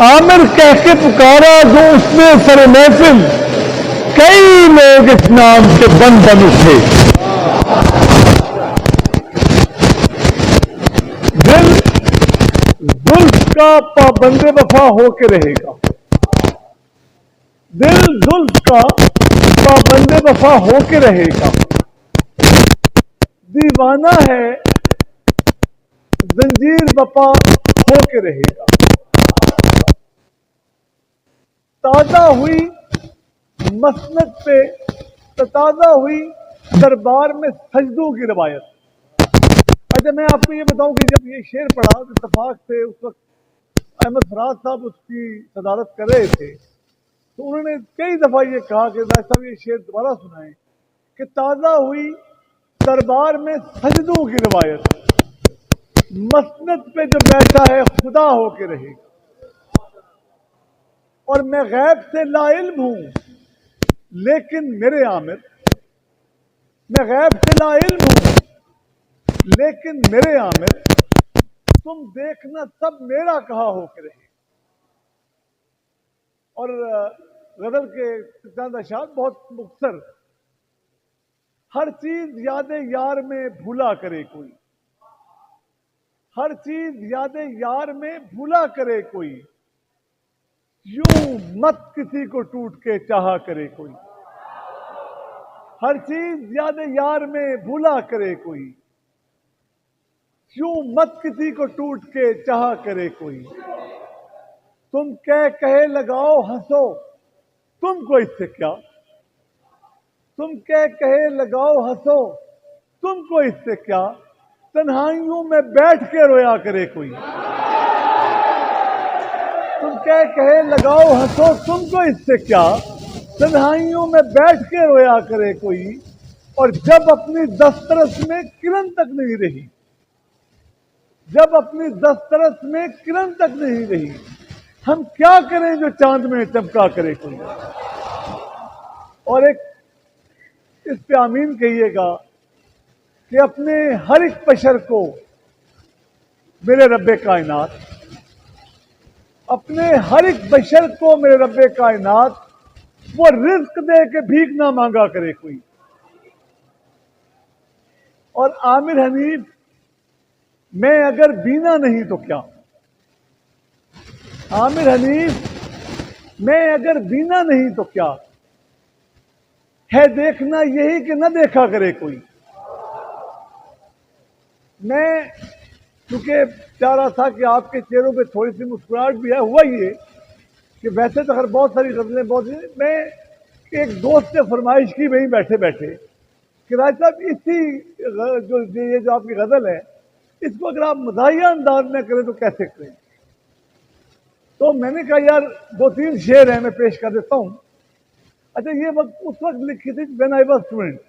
عامر کہہ کے پکارا جو اس نے سر محفل، کئی لوگ اس نام سے بن بن اٹھے۔ دل زلف کا پابند وفا ہو کے رہے گا، دل زلف کا پابند وفا ہو کے رہے گا، دیوانہ ہے زنجیر وفا ہو کے رہے گا۔ تازہ ہوئی مسند پہ تازہ ہوئی دربار میں سجدوں کی روایت۔ اچھا میں آپ کو یہ بتاؤں کہ جب یہ شعر پڑھا تو اتفاق سے اس وقت احمد فراز صاحب اس کی صدارت کر رہے تھے، تو انہوں نے کئی دفعہ یہ کہا کہ راج صاحب یہ شعر دوبارہ سنائیں کہ تازہ ہوئی دربار میں سجدوں کی روایت، مسند پہ جو بیٹھا ہے خدا ہو کے رہے گا۔ اور میں غیب سے لا علم ہوں لیکن میرے عامر، میں غیب سے لا علم ہوں لیکن میرے عامر، تم دیکھنا سب میرا کہا ہو کے رہے۔ اور غزل کے چند اشعار بہت مختصر، ہر چیز یاد یار میں بھولا کرے کوئی، ہر چیز یاد یار میں بھولا کرے کوئی، یوں مت کسی کو ٹوٹ کے چاہا کرے کوئی، ہر چیز یاد یار میں بھولا کرے کوئی، یوں مت کسی کو ٹوٹ کے چاہا کرے کوئی، تم کہے لگاؤ ہنسو تم کو اس سے کیا، تم کہے لگاؤ ہنسو تم کو اس سے کیا، تنہائیوں میں بیٹھ کے رویا کرے کوئی، تم کہے لگاؤ ہنسو تم کو اس سے کیا، تنہائیوں میں بیٹھ کے رویا کرے کوئی، اور جب اپنی دسترس میں کرن تک نہیں رہی، جب اپنی دسترس میں کرن تک نہیں رہی، ہم کیا کریں جو چاند میں چمکا کرے کوئی۔ اور ایک اس پہ آمین کہیے گا کہ اپنے ہر ایک بشر کو میرے رب کائنات، اپنے ہر ایک بشر کو میرے رب کائنات وہ رزق دے کے بھیک نہ مانگا کرے کوئی۔ اور عامر حنیف میں اگر بینا نہیں تو کیا، عامر حنیف میں اگر بینا نہیں تو کیا، ہے دیکھنا یہی کہ نہ دیکھا کرے کوئی۔ میں چونکہ چاہ رہا تھا کہ آپ کے چہروں پہ تھوڑی سی مسکراہٹ بھی ہے، ہوا یہ کہ ویسے تو خیر بہت ساری غزلیں بہت، میں ایک دوست نے فرمائش کی وہیں بیٹھے بیٹھے کہ راج صاحب اسی جو آپ کی غزل ہے اس کو اگر آپ مزاحیہ انداز میں کریں تو کیسے کریں؟ تو میں نے کہا یار دو تین شعر ہیں میں پیش کر دیتا ہوں۔ اچھا یہ اس وقت لکھی تھی when I was student۔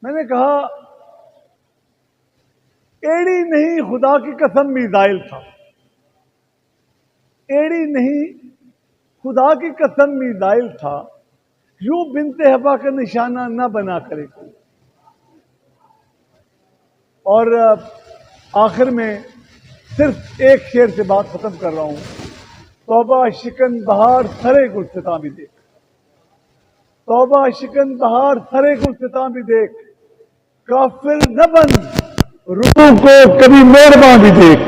میں نے کہا ایڑی نہیں خدا کی قسم میزائل تھا، ایڑی نہیں خدا کی قسم میزائل تھا، یوں بنت حبا کا نشانہ نہ بنا کرے کوئی۔ اور آخر میں صرف ایک شعر سے بات ختم کر رہا ہوں۔ توبہ شکن بہار سرے گلستاں بھی دیکھ، توبہ شکن بہار سرے گلستاں بھی دیکھ، کافر نہ بن روح کو کبھی مہرباں بھی دیکھ۔